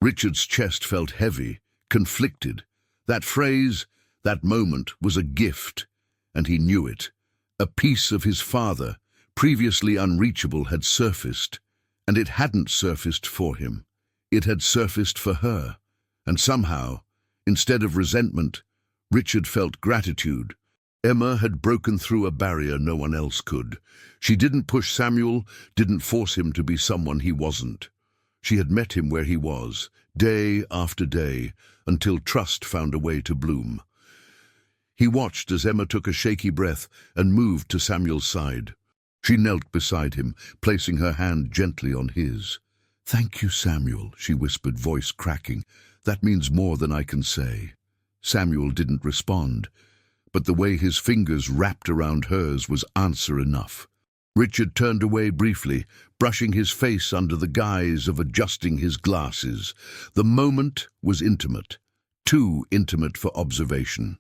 Richard's chest felt heavy, conflicted. That phrase, that moment, was a gift, and he knew it. A piece of his father, previously unreachable, had surfaced, and it hadn't surfaced for him. It had surfaced for her, and somehow, instead of resentment, Richard felt gratitude. Emma had broken through a barrier no one else could. She didn't push Samuel, didn't force him to be someone he wasn't. She had met him where he was, day after day, until trust found a way to bloom. He watched as Emma took a shaky breath and moved to Samuel's side. She knelt beside him, placing her hand gently on his. "Thank you, Samuel," she whispered, voice cracking. "That means more than I can say." Samuel didn't respond, but the way his fingers wrapped around hers was answer enough. Richard turned away briefly, brushing his face under the guise of adjusting his glasses. The moment was intimate, too intimate for observation,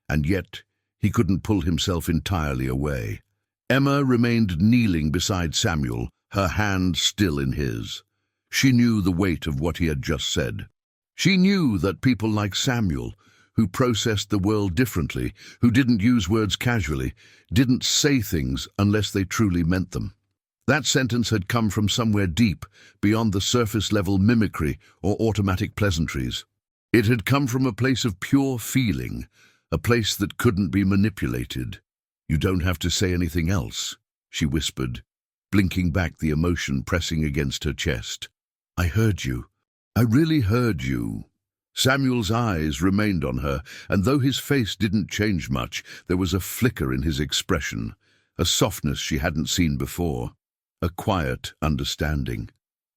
and yet he couldn't pull himself entirely away. Emma remained kneeling beside Samuel, her hand still in his. She knew the weight of what he had just said. She knew that people like Samuel, who processed the world differently, who didn't use words casually, didn't say things unless they truly meant them. That sentence had come from somewhere deep, beyond the surface-level mimicry or automatic pleasantries. It had come from a place of pure feeling, a place that couldn't be manipulated. "You don't have to say anything else," she whispered, blinking back the emotion pressing against her chest. "I heard you. I really heard you." Samuel's eyes remained on her, and though his face didn't change much, there was a flicker in his expression, a softness she hadn't seen before, a quiet understanding.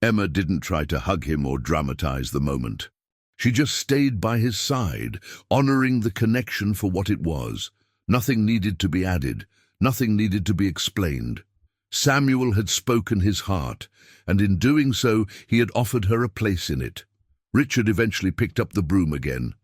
Emma didn't try to hug him or dramatize the moment. She just stayed by his side, honoring the connection for what it was. Nothing needed to be added, nothing needed to be explained. Samuel had spoken his heart, and in doing so, he had offered her a place in it. Richard eventually picked up the broom again,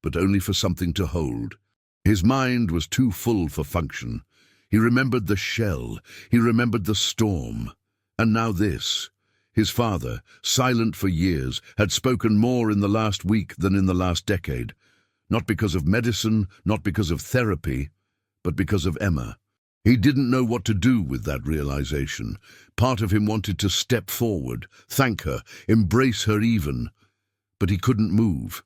but only for something to hold. His mind was too full for function. He remembered the shell, he remembered the storm, and now this. His father, silent for years, had spoken more in the last week than in the last decade. Not because of medicine, not because of therapy, but because of Emma. He didn't know what to do with that realization. Part of him wanted to step forward, thank her, embrace her even. But he couldn't move.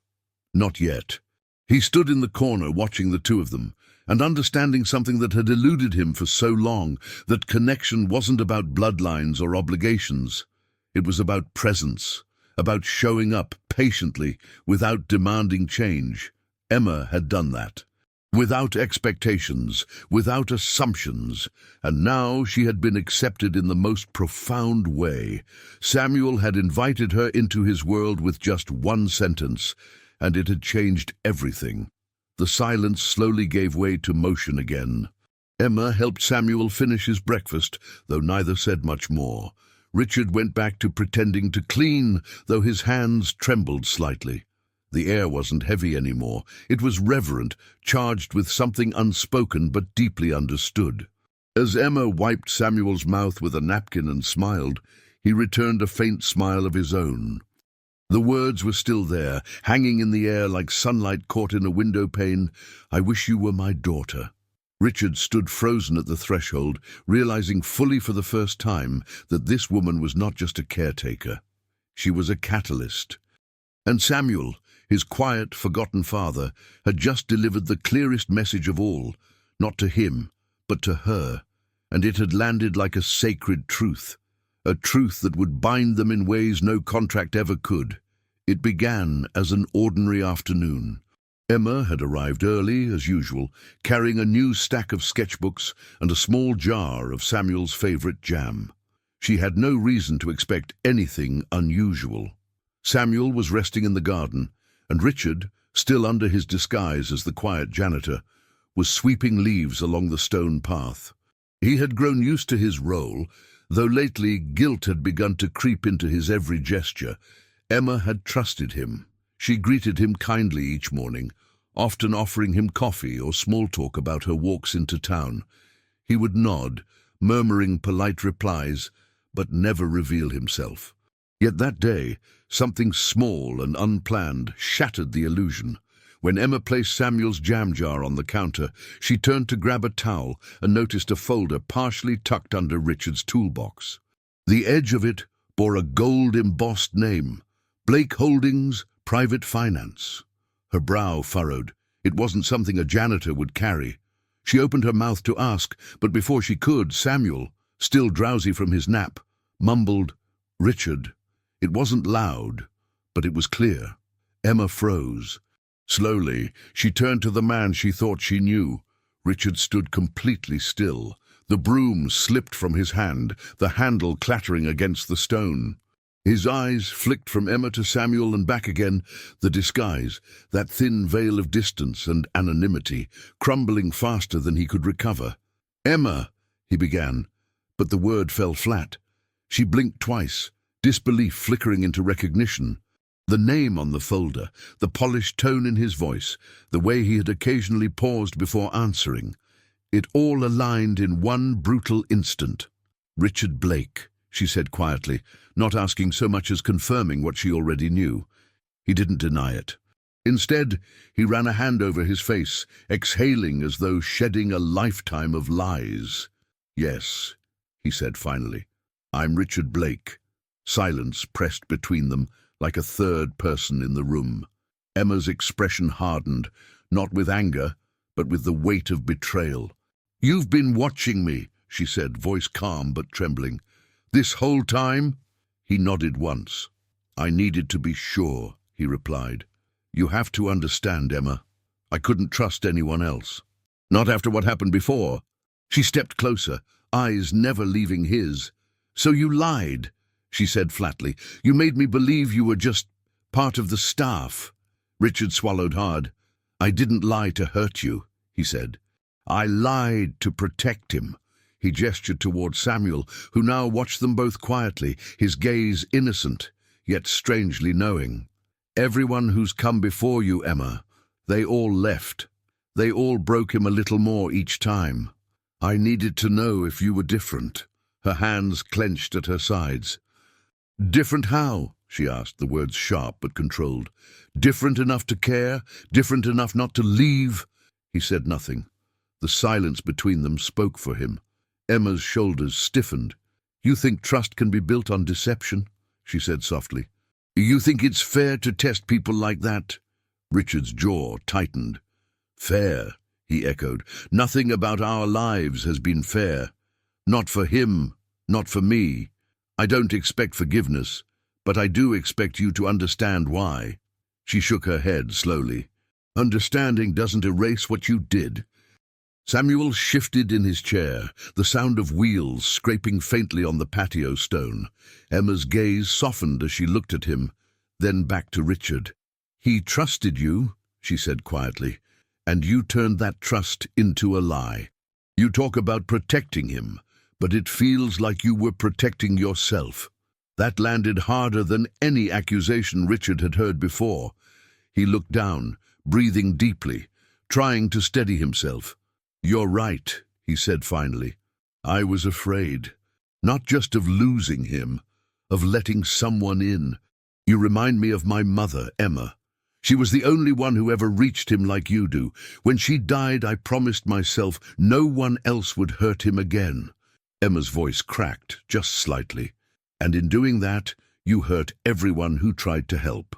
Not yet. He stood in the corner watching the two of them, and understanding something that had eluded him for so long, that connection wasn't about bloodlines or obligations. It was about presence, about showing up patiently without demanding change. Emma had done that. Without expectations, without assumptions, and now she had been accepted in the most profound way. Samuel had invited her into his world with just one sentence, and it had changed everything. The silence slowly gave way to motion again. Emma helped Samuel finish his breakfast, though neither said much more. Richard went back to pretending to clean, though his hands trembled slightly. The air wasn't heavy anymore. It was reverent, charged with something unspoken but deeply understood. As Emma wiped Samuel's mouth with a napkin and smiled, he returned a faint smile of his own. The words were still there, hanging in the air like sunlight caught in a window pane. "I wish you were my daughter." Richard stood frozen at the threshold, realizing fully for the first time that this woman was not just a caretaker. She was a catalyst. And Samuel, his quiet, forgotten father, had just delivered the clearest message of all, not to him, but to her, and it had landed like a sacred truth, a truth that would bind them in ways no contract ever could. It began as an ordinary afternoon. Emma had arrived early, as usual, carrying a new stack of sketchbooks and a small jar of Samuel's favorite jam. She had no reason to expect anything unusual. Samuel was resting in the garden, and Richard, still under his disguise as the quiet janitor, was sweeping leaves along the stone path. He had grown used to his role, though lately guilt had begun to creep into his every gesture. Emma had trusted him. She greeted him kindly each morning, often offering him coffee or small talk about her walks into town. He would nod, murmuring polite replies, but never reveal himself. Yet that day, something small and unplanned shattered the illusion. When Emma placed Samuel's jam jar on the counter, she turned to grab a towel and noticed a folder partially tucked under Richard's toolbox. The edge of it bore a gold-embossed name, Blake Holdings, Private Finance. Her brow furrowed. It wasn't something a janitor would carry. She opened her mouth to ask, but before she could, Samuel, still drowsy from his nap, mumbled, "Richard." It wasn't loud, but it was clear. Emma froze. Slowly, she turned to the man she thought she knew. Richard stood completely still. The broom slipped from his hand, the handle clattering against the stone. His eyes flicked from Emma to Samuel and back again, the disguise, that thin veil of distance and anonymity, crumbling faster than he could recover. "Emma," he began, but the word fell flat. She blinked twice, disbelief flickering into recognition. The name on the folder, the polished tone in his voice, the way he had occasionally paused before answering. It all aligned in one brutal instant. "Richard Blake," she said quietly, not asking so much as confirming what she already knew. He didn't deny it. Instead, he ran a hand over his face, exhaling as though shedding a lifetime of lies. "Yes," he said finally. I'm Richard Blake." Silence pressed between them like a third person in the room. Emma's expression hardened, not with anger, but with the weight of betrayal. "You've been watching me," she said, voice calm but trembling. "This whole time?" He nodded once. "I needed to be sure," he replied. "You have to understand, Emma. I couldn't trust anyone else. Not after what happened before." She stepped closer, eyes never leaving his. "So you lied," she said flatly. "You made me believe you were just part of the staff." Richard swallowed hard. "I didn't lie to hurt you," he said. "I lied to protect him." He gestured toward Samuel, who now watched them both quietly, his gaze innocent, yet strangely knowing. "Everyone who's come before you, Emma, they all left. They all broke him a little more each time. I needed to know if you were different." Her hands clenched at her sides. "Different how?" she asked, the words sharp but controlled. "Different enough to care? Different enough not to leave?" He said nothing. The silence between them spoke for him. Emma's shoulders stiffened. "You think trust can be built on deception?" she said softly. "You think it's fair to test people like that?" Richard's jaw tightened. "Fair," he echoed. "Nothing about our lives has been fair. Not for him, not for me. I don't expect forgiveness, but I do expect you to understand why." She shook her head slowly. "Understanding doesn't erase what you did." Samuel shifted in his chair, the sound of wheels scraping faintly on the patio stone. Emma's gaze softened as she looked at him, then back to Richard. "He trusted you," she said quietly, "and you turned that trust into a lie. You talk about protecting him, but it feels like you were protecting yourself." That landed harder than any accusation Richard had heard before. He looked down, breathing deeply, trying to steady himself. "You're right," he said finally. "I was afraid, not just of losing him, of letting someone in. You remind me of my mother, Emma. She was the only one who ever reached him like you do. When she died, I promised myself no one else would hurt him again." Emma's voice cracked, just slightly. "And in doing that, you hurt everyone who tried to help."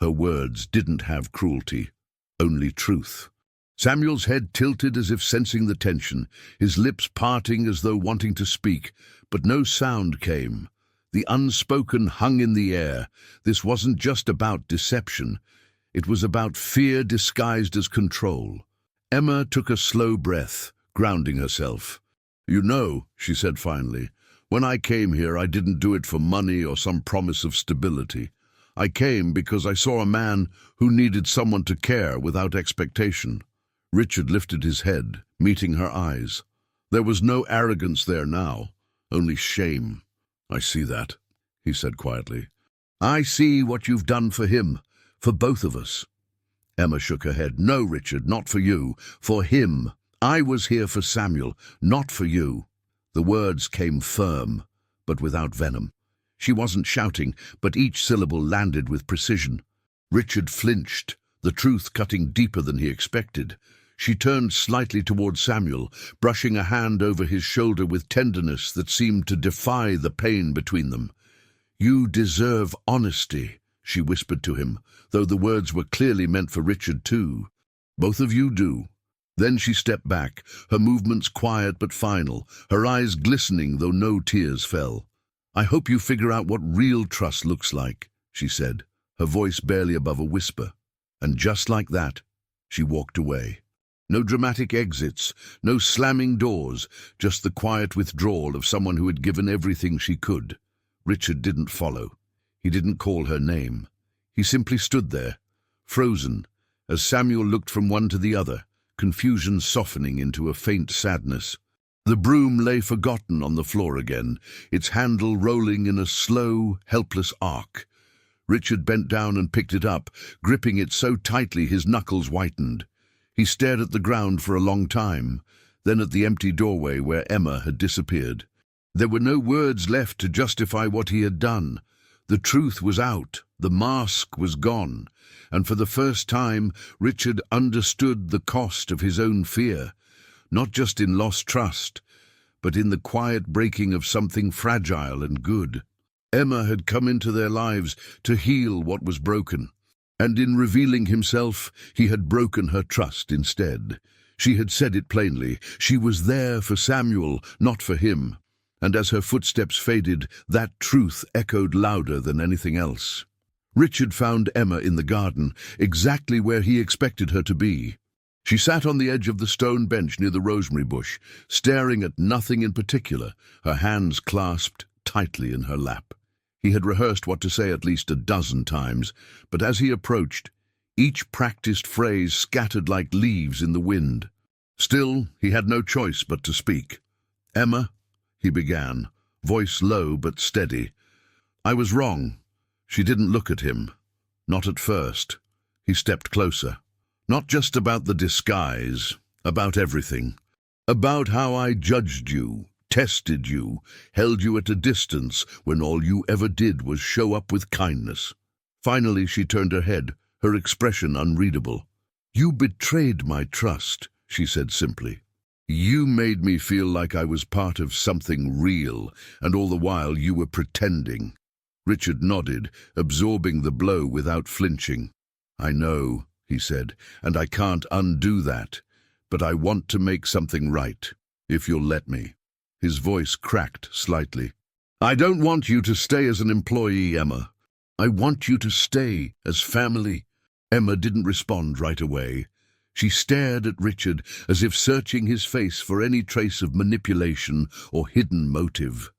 Her words didn't have cruelty, only truth. Samuel's head tilted as if sensing the tension, his lips parting as though wanting to speak, but no sound came. The unspoken hung in the air. This wasn't just about deception. It was about fear disguised as control. Emma took a slow breath, grounding herself. "You know," she said finally, "when I came here, I didn't do it for money or some promise of stability. I came because I saw a man who needed someone to care without expectation." Richard lifted his head, meeting her eyes. There was no arrogance there now, only shame. "I see that," he said quietly. "I see what you've done for him, for both of us." Emma shook her head. "No, Richard, not for you. For him. I was here for Samuel, not for you." The words came firm, but without venom. She wasn't shouting, but each syllable landed with precision. Richard flinched, the truth cutting deeper than he expected. She turned slightly toward Samuel, brushing a hand over his shoulder with tenderness that seemed to defy the pain between them. "You deserve honesty," she whispered to him, though the words were clearly meant for Richard too. "Both of you do." Then she stepped back, her movements quiet but final, her eyes glistening though no tears fell. "I hope you figure out what real trust looks like," she said, her voice barely above a whisper. And just like that, she walked away. No dramatic exits, no slamming doors, just the quiet withdrawal of someone who had given everything she could. Richard didn't follow. He didn't call her name. He simply stood there, frozen, as Samuel looked from one to the other, confusion softening into a faint sadness. The broom lay forgotten on the floor again, its handle rolling in a slow, helpless arc. Richard bent down and picked it up, gripping it so tightly his knuckles whitened. He stared at the ground for a long time, then at the empty doorway where Emma had disappeared. There were no words left to justify what he had done. The truth was out, the mask was gone, and for the first time Richard understood the cost of his own fear, not just in lost trust, but in the quiet breaking of something fragile and good. Emma had come into their lives to heal what was broken, and in revealing himself, he had broken her trust instead. She had said it plainly. She was there for Samuel, not for him. And as her footsteps faded, that truth echoed louder than anything else. Richard found Emma in the garden, exactly where he expected her to be. She sat on the edge of the stone bench near the rosemary bush, staring at nothing in particular, her hands clasped tightly in her lap. He had rehearsed what to say at least a dozen times, but as he approached, each practiced phrase scattered like leaves in the wind. Still, he had no choice but to speak. "Emma," he began, voice low but steady. "I was wrong." She didn't look at him. Not at first. He stepped closer. "Not just about the disguise, about everything. About how I judged you, tested you, held you at a distance when all you ever did was show up with kindness." Finally, she turned her head, her expression unreadable. "You betrayed my trust," she said simply. "You made me feel like I was part of something real, and all the while you were pretending." Richard nodded, absorbing the blow without flinching. "I know," he said, "and I can't undo that, but I want to make something right, if you'll let me." His voice cracked slightly. "I don't want you to stay as an employee, Emma. I want you to stay as family." Emma didn't respond right away. She stared at Richard as if searching his face for any trace of manipulation or hidden motive.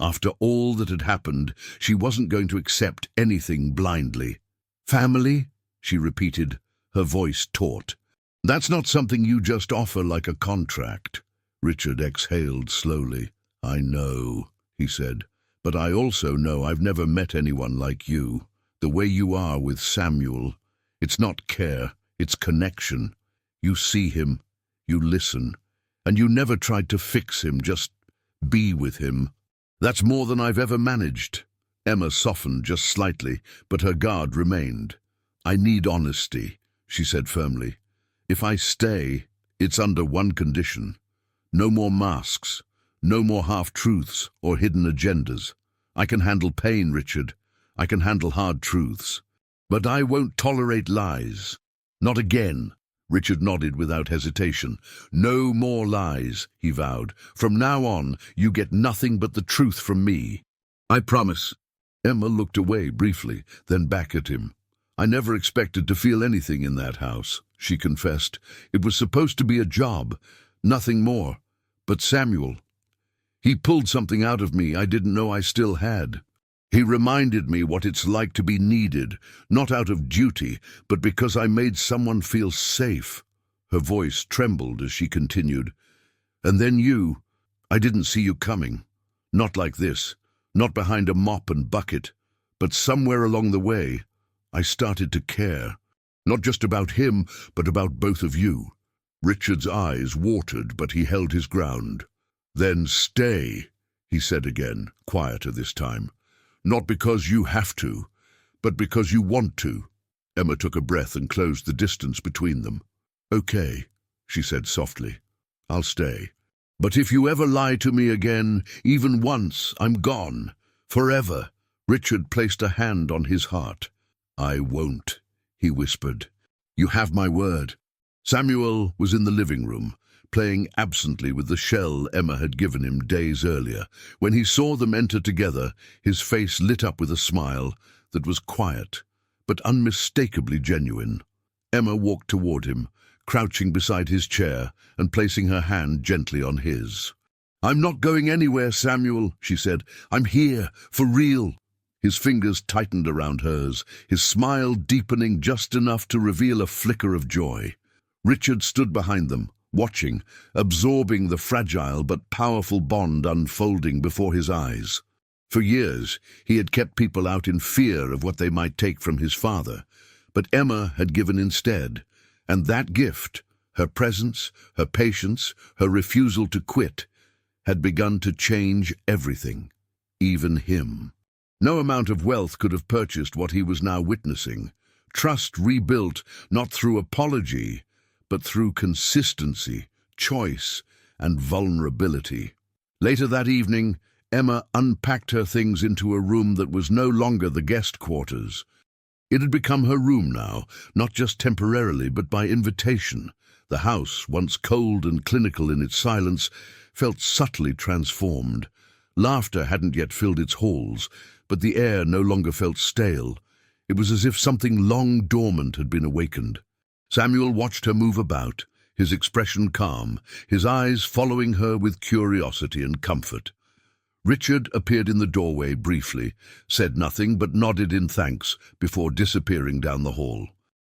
After all that had happened, she wasn't going to accept anything blindly. "Family?" she repeated, her voice taut. "That's not something you just offer like a contract." Richard exhaled slowly. "I know," he said, "but I also know I've never met anyone like you. The way you are with Samuel. It's not care, it's connection. You see him, you listen, and you never tried to fix him, just be with him. That's more than I've ever managed." Emma softened just slightly, but her guard remained. "I need honesty," she said firmly. "If I stay, it's under one condition. No more masks, no more half-truths or hidden agendas. I can handle pain, Richard. I can handle hard truths. But I won't tolerate lies. Not again." Richard nodded without hesitation. "No more lies," he vowed. "From now on, you get nothing but the truth from me. I promise." Emma looked away briefly, then back at him. "I never expected to feel anything in that house," she confessed. "It was supposed to be a job, nothing more. But Samuel, he pulled something out of me I didn't know I still had. He reminded me what it's like to be needed, not out of duty, but because I made someone feel safe." Her voice trembled as she continued. "And then you, I didn't see you coming. Not like this, not behind a mop and bucket, but somewhere along the way, I started to care. Not just about him, but about both of you." Richard's eyes watered, but he held his ground. "Then stay," he said again, quieter this time. "Not because you have to, but because you want to." Emma took a breath and closed the distance between them. "Okay," she said softly. "I'll stay. But if you ever lie to me again, even once, I'm gone. Forever." Richard placed a hand on his heart. "I won't," he whispered. "You have my word." Samuel was in the living room, playing absently with the shell Emma had given him days earlier. When he saw them enter together, his face lit up with a smile that was quiet, but unmistakably genuine. Emma walked toward him, crouching beside his chair and placing her hand gently on his. "I'm not going anywhere, Samuel," she said. "I'm here, for real." His fingers tightened around hers, his smile deepening just enough to reveal a flicker of joy. Richard stood behind them, watching, absorbing the fragile but powerful bond unfolding before his eyes. For years, he had kept people out in fear of what they might take from his father, but Emma had given instead, and that gift, her presence, her patience, her refusal to quit, had begun to change everything, even him. No amount of wealth could have purchased what he was now witnessing. Trust rebuilt not through apology, but through consistency, choice, and vulnerability. Later that evening, Emma unpacked her things into a room that was no longer the guest quarters. It had become her room now, not just temporarily, but by invitation. The house, once cold and clinical in its silence, felt subtly transformed. Laughter hadn't yet filled its halls, but the air no longer felt stale. It was as if something long dormant had been awakened. Samuel watched her move about, his expression calm, his eyes following her with curiosity and comfort. Richard appeared in the doorway briefly, said nothing but nodded in thanks before disappearing down the hall.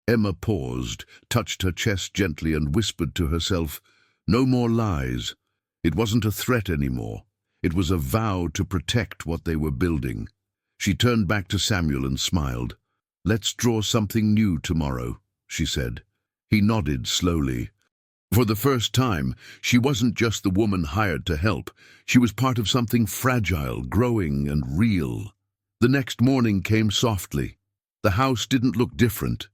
Emma paused, touched her chest gently and whispered to herself, "No more lies." It wasn't a threat anymore. It was a vow to protect what they were building. She turned back to Samuel and smiled. "Let's draw something new tomorrow," she said. He nodded slowly. For the first time, she wasn't just the woman hired to help. She was part of something fragile, growing, and real. The next morning came softly. The house didn't look different,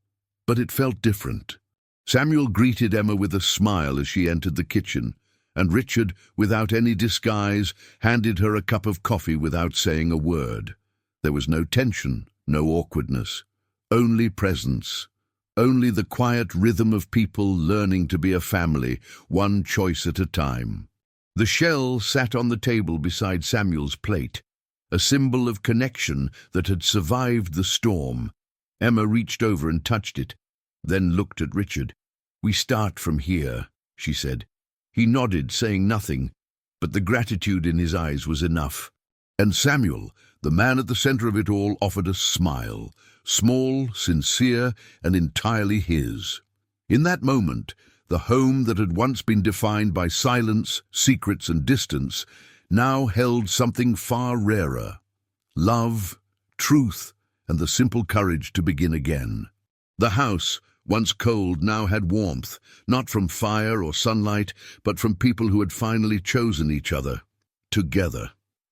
but it felt different. Samuel greeted Emma with a smile as she entered the kitchen, and Richard, without any disguise, handed her a cup of coffee without saying a word. There was no tension, no awkwardness, only presence. Only the quiet rhythm of people learning to be a family, one choice at a time. The shell sat on the table beside Samuel's plate, a symbol of connection that had survived the storm. Emma reached over and touched it, then looked at Richard. "We start from here," she said. He nodded, saying nothing, but the gratitude in his eyes was enough. And Samuel, the man at the center of it all, offered a smile, small, sincere, and entirely his. In that moment, the home that had once been defined by silence, secrets, and distance now held something far rarer: love, truth, and the simple courage to begin again. The house, once cold, now had warmth, not from fire or sunlight, but from people who had finally chosen each other, together.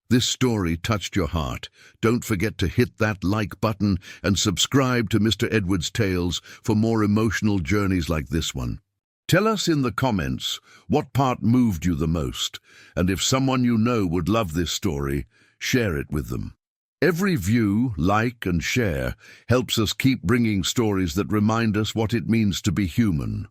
This story touched your heart. Don't forget to hit that like button and subscribe to Mr. Edward's Tales for more emotional journeys like this one. Tell us in the comments what part moved you the most, and if someone you know would love this story, share it with them. Every view, like, and share helps us keep bringing stories that remind us what it means to be human.